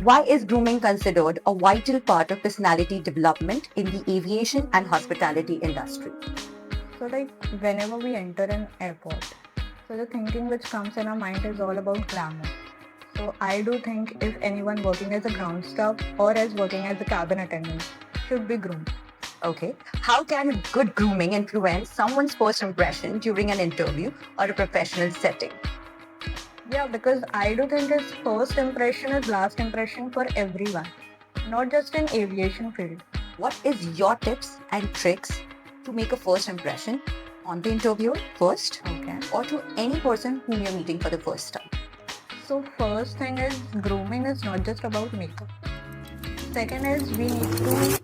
Why is grooming considered a vital part of personality development in the aviation and hospitality industry? So, whenever we enter an airport, so the thinking which comes in our mind is all about glamour. So, I do think if anyone working as a ground staff or as working as a cabin attendant should be groomed. Okay. How can good grooming influence someone's first impression during an interview or a professional setting? Yeah, because I do think his first impression is last impression for everyone, not just in aviation field. What is your tips and tricks to make a first impression on the interviewer first Okay. or to any person whom you're meeting for the first time? So first thing is grooming is not just about makeup. Second is we need to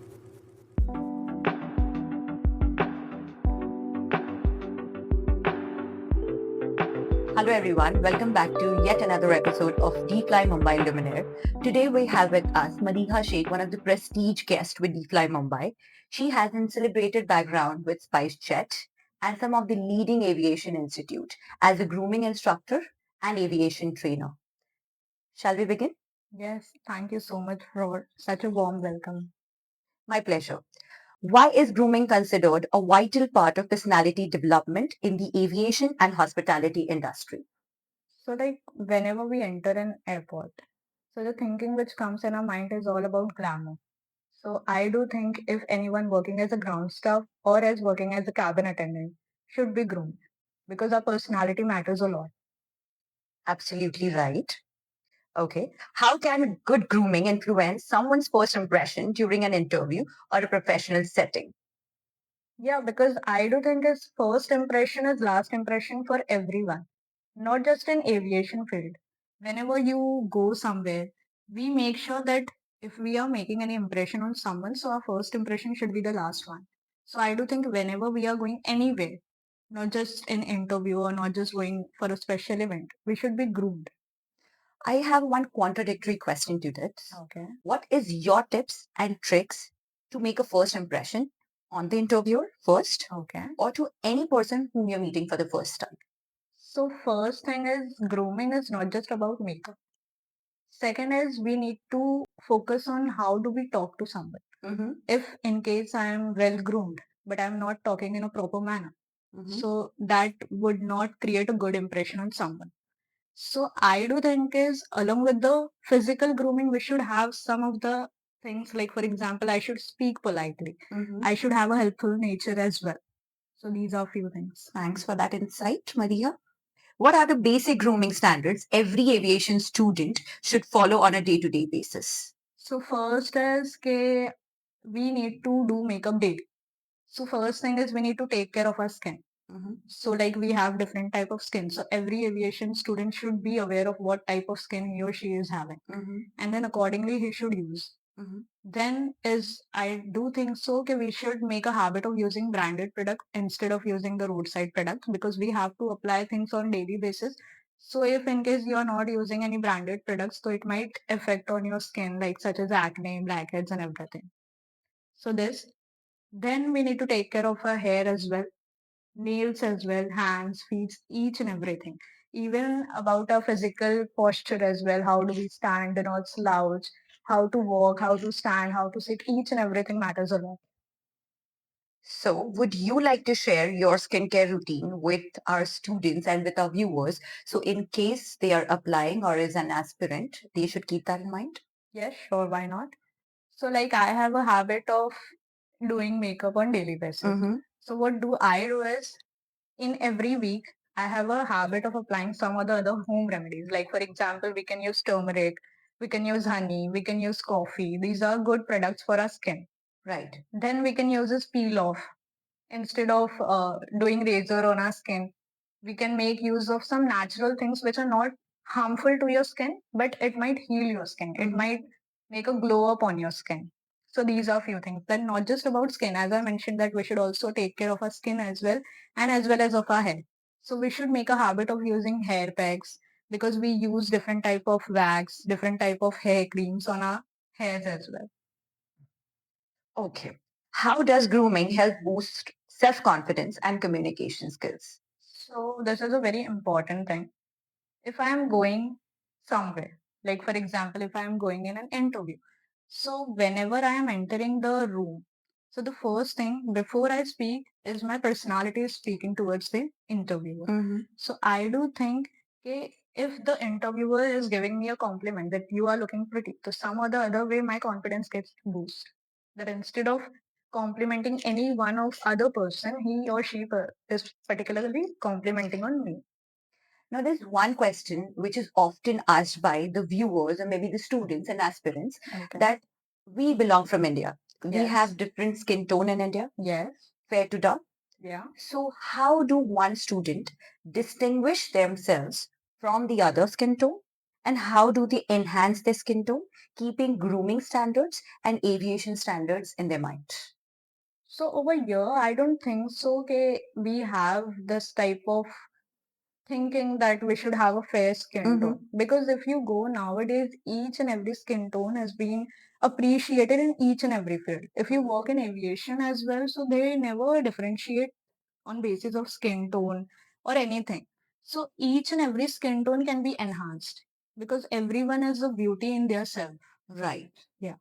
Hello everyone, welcome back to yet another episode of DFly Mumbai Luminaire. Today we have with us Madiha Sheikh, one of the prestige guests with DFly Mumbai. She has a celebrated background with SpiceJet and some of the leading aviation institute as a grooming instructor and aviation trainer. Shall we begin? Yes, thank you so much for such a warm welcome. My pleasure. Why is grooming considered a vital part of personality development in the aviation and hospitality industry? So whenever we enter an airport, so the thinking which comes in our mind is all about glamour. So I do think if anyone working as a ground staff or as working as a cabin attendant should be groomed because our personality matters a lot. Absolutely right. Okay. How can good grooming influence someone's first impression during an interview or a professional setting? Yeah, because I do think his first impression is last impression for everyone, not just in aviation field. Whenever you go somewhere, we make sure that if we are making any impression on someone, so our first impression should be the last one. So I do think whenever we are going anywhere, not just an interview or not just going for a special event, we should be groomed. I have one contradictory question to this. Okay. What is your tips and tricks to make a first impression on the interviewer first Okay. or to any person whom you're meeting for the first time? So first thing is grooming is not just about makeup. Second is we need to focus on how do we talk to someone. If in case I am well groomed, but I'm not talking in a proper manner, so that would not create a good impression on someone. So I do think is along with the physical grooming, we should have some of the things like, for example, I should speak politely. I should have a helpful nature as well. So these are few things. Thanks for that insight, Maria. What are the basic grooming standards every aviation student should follow on a day to day basis? So first is ke we need to do makeup daily. So first thing is we need to take care of our skin. So we have different type of skin. So every aviation student should be aware of what type of skin he or she is having. And then accordingly he should use. Then is I do think so that we should make a habit of using branded products instead of using the roadside products because we have to apply things on daily basis. So if in case you are not using any branded products, so it might affect on your skin like such as acne, blackheads and everything. So this then we need to take care of our hair as well, nails as well, hands, feet, each and everything. Even about our physical posture as well. How do we stand, do not slouch, how to walk, how to stand, how to sit, each and everything matters a lot. So, would you like to share your skincare routine with our students and with our viewers? So, in case they are applying or is an aspirant, they should keep that in mind. Yes, sure, why not? So I have a habit of doing makeup on daily basis. So what do I do is in every week, I have a habit of applying some of the other home remedies. Like, for example, we can use turmeric, we can use honey, we can use coffee. These are good products for our skin. Right. Then we can use this peel off. Instead of doing razor on our skin, we can make use of some natural things which are not harmful to your skin, but it might heal your skin. It might make a glow up on your skin. So these are few things. Then not just about skin, as I mentioned that we should also take care of our skin as well and as well as of our hair. So we should make a habit of using hair packs because we use different type of wax, different type of hair creams on our hairs as well. Okay. How does grooming help boost self confidence and communication skills? So this is a very important thing. If I am going somewhere, Like, for example, if I am going in an interview, so whenever I am entering the room, so the first thing before I speak is my personality is speaking towards the interviewer. So I do think, okay, if the interviewer is giving me a compliment that you are looking pretty, so some or the other way my confidence gets boost. That instead of complimenting any one of other person, he or she is particularly complimenting on me. Now, there's one question which is often asked by the viewers or maybe the students and aspirants Okay. that we belong from India. We Yes. have different skin tone in India, Yes. fair to dark. Yeah. So, how do one student distinguish themselves from the other skin tone? And how do they enhance their skin tone, keeping grooming standards and aviation standards in their mind? So over here, I don't think so. Okay, we have this type of thinking that we should have a fair skin tone. Because if you go nowadays, each and every skin tone has been appreciated in each and every field. If you work in aviation as well, so they never differentiate on basis of skin tone or anything. So each and every skin tone can be enhanced because everyone has a beauty in their self. Right. Yeah.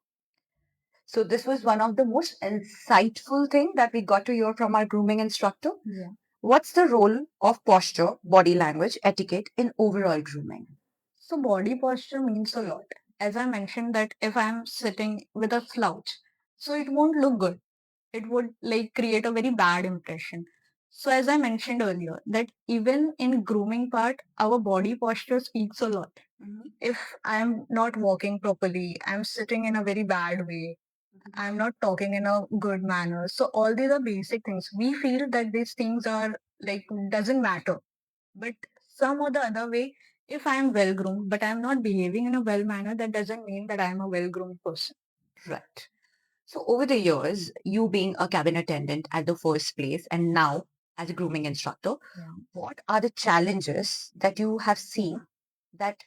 So this was one of the most insightful thing that we got to hear from our grooming instructor. Yeah. What's the role of posture, body language, etiquette in overall grooming? So body posture means a lot. As I mentioned that if I'm sitting with a slouch, so it won't look good. It would like create a very bad impression. So as I mentioned earlier, that even in grooming part, our body posture speaks a lot. If I'm not walking properly, I'm sitting in a very bad way, I'm not talking in a good manner. So all these are basic things. We feel that these things are like doesn't matter. But some or the other way, if I am well groomed, but I am not behaving in a well manner, that doesn't mean that I am a well groomed person. Right. So over the years, you being a cabin attendant at the first place and now as a grooming instructor, Yeah. what are the challenges that you have seen that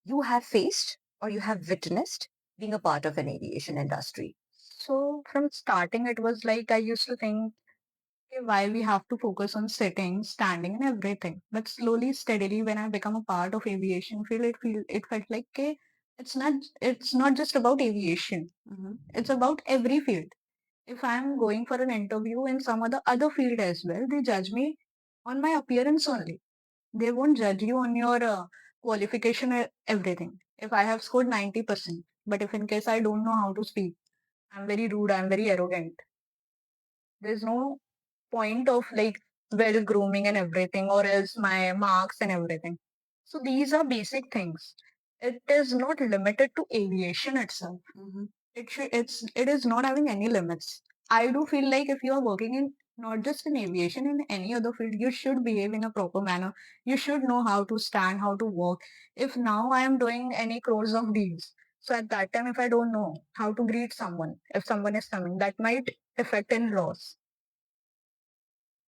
you have faced or you have witnessed being a part of an aviation industry? So from starting, it was like I used to think, okay, why we have to focus on sitting, standing, and everything. But slowly, steadily, when I become a part of aviation field, it felt like, okay, it's not just about aviation. It's about every field. If I'm going for an interview in some other field as well, they judge me on my appearance only. They won't judge you on your qualification or everything. If I have scored 90%, but if in case I don't know how to speak, I'm very rude, I'm very arrogant. There's no point of like well grooming and everything, or else my marks and everything. So these are basic things. It is not limited to aviation itself. It is not having any limits. I do feel like if you are working in not just in aviation, in any other field, you should behave in a proper manner. You should know how to stand, how to walk. If now I am doing any crores of deals, so at that time if I don't know how to greet someone, if someone is coming, that might affect in loss.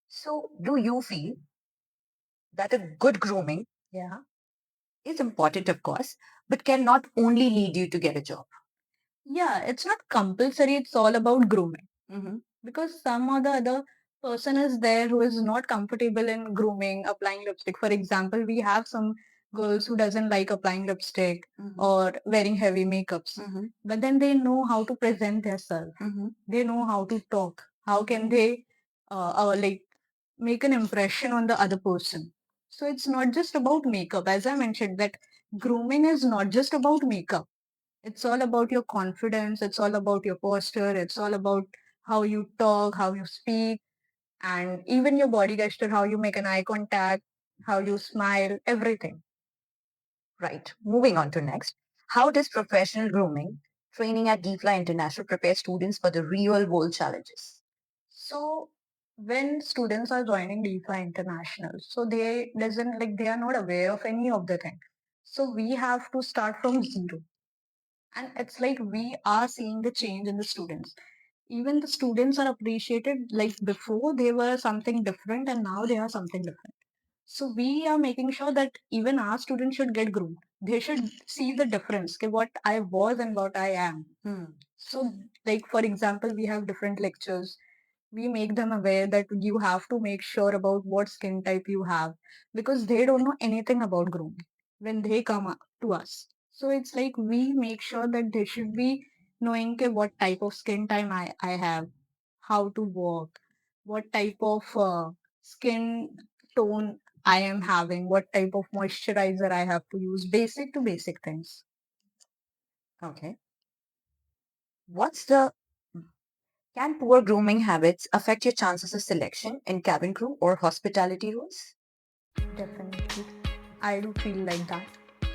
So do you feel that a good grooming Yeah. is important, of course, but cannot only lead you to get a job? Yeah, it's not compulsory. It's all about grooming. Mm-hmm. Because some or the other person is there who is not comfortable in grooming, applying lipstick. For example, we have some girls who doesn't like applying lipstick or wearing heavy makeups. But then they know how to present themselves. They know how to talk. How can they like make an impression on the other person? So it's not just about makeup. As I mentioned, that grooming is not just about makeup. It's all about your confidence. It's all about your posture. It's all about how you talk, how you speak, and even your body gesture, how you make an eye contact, how you smile, everything. Right. Moving on to next. How does professional grooming training at DFLY International prepare students for the real world challenges? So when students are joining DeFi International, so they doesn't like they are not aware of any of the thing. So we have to start from zero. And it's like we are seeing the change in the students. Even the students are appreciated like before they were something different and now they are something different. So we are making sure that even our students should get groomed. They should see the difference, okay, what I was and what I am. So, like for example, we have different lectures. We make them aware that you have to make sure about what skin type you have because they don't know anything about grooming when they come up to us. So it's like we make sure that they should be knowing ke, what type of skin time I have, how to walk, what type of skin tone I am having, what type of moisturizer I have to use, basic to basic things. Okay. What's the Can poor grooming habits affect your chances of selection in cabin crew or hospitality roles? Definitely. I do feel like that.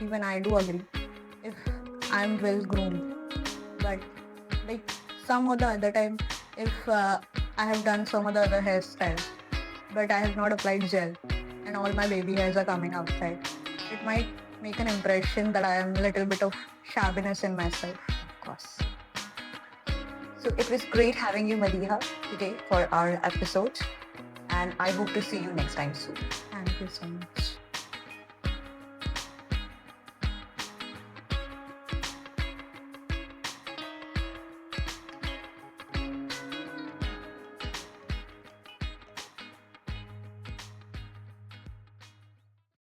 Even I do agree. If I'm well groomed, but like some or the other time, if I have done some of the other hairstyles, but I have not applied gel and all my baby hairs are coming outside, it might make an impression that I am a little bit of shabbiness in myself. Of course. So it was great having you, Madiha, today for our episode, and I hope to see you next time soon. Thank you so much.